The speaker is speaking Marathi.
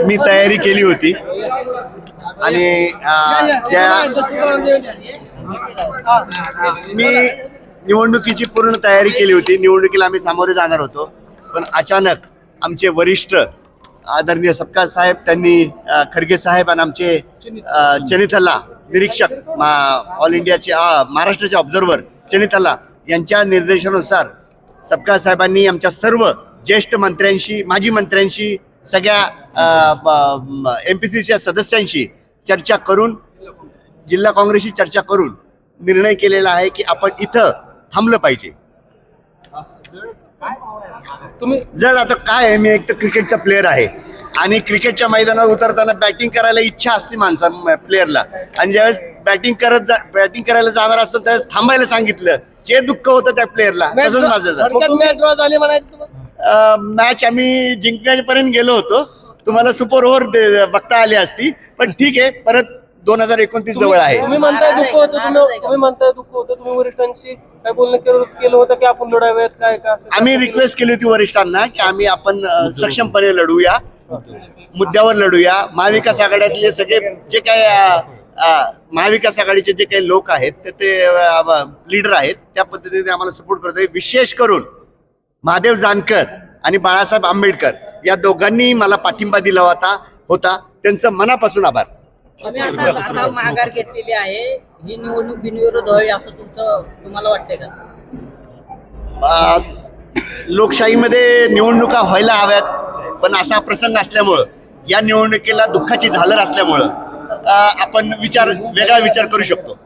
मी तयारी केली होती आणि मी निवडणुकीची पूर्ण तयारी केली होती. निवडणुकीला आम्ही सामोरे जाणार होतो, पण अचानक आमचे वरिष्ठ आदरणीय सपकाळ साहेब त्यांनी खरगे साहेब आणि आमचे चनिथल्ला निरीक्षक ऑल इंडियाचे महाराष्ट्राचे ऑब्झर्व्हर चनिथल्ला यांच्या निर्देशानुसार सपकाळ साहेबांनी आमच्या सर्व ज्येष्ठ मंत्र्यांशी, माजी मंत्र्यांशी, सगळ्या MPCCच्या सदस्यांशी चर्चा करून, जिल्हा काँग्रेसशी चर्चा करून निर्णय केलेला आहे की आपण इथं थांबलं पाहिजे. तुम्ही जर आता काय आहे, मी एक तर क्रिकेटचा प्लेअर आहे आणि क्रिकेटच्या मैदानात उतरताना बॅटिंग करायला इच्छा असते प्लेअरला, आणि ज्यावेळेस बॅटिंग करायला जाणार असतो त्यावेळेस थांबायला सांगितलं, जे दुःख होतं त्या प्लेअरला. तसंच माझं मॅच आम्ही जिंकण्यापर्यंत गेलो होतो. तुम्हाला सुपर ओव्हर बघता आली असती, पण ठीक आहे, परत 2029 जवळ आहे. तुम्ही म्हणताय दुःख होतं, तुम्ही वरिष्ठांशी काय बोलणं केलं होतं की आपण लढाव्यात काय का? आम्ही रिक्वेस्ट केली होती वरिष्ठांना की आपण सक्षमपणे लढूया, मुद्द्यावर लढूया. महाविकास आघाड्यातले सगळे जे काही महाविकास आघाडीचे जे काही लोक आहेत ते लीडर आहेत, त्या पद्धतीने आम्हाला सपोर्ट करतोय. विशेष करून महादेव जानकर आणि बाळासाहेब आंबेडकर या दोघांनी मला पाठिंबा दिला होता. त्यांचं मनापासून आभार. तुम्ही आता माघार घेतलेली आहे, ही निवडणूक बिनविरोध होईल असं तुम्हाला वाटतंय का? लोकशाहीमध्ये निवडणुका व्हायला हव्यात, पण असा प्रसंग असल्यामुळं, या निवडणुकीला दुःखाची झालर असल्यामुळं आपण वेगळा विचार करू शकतो.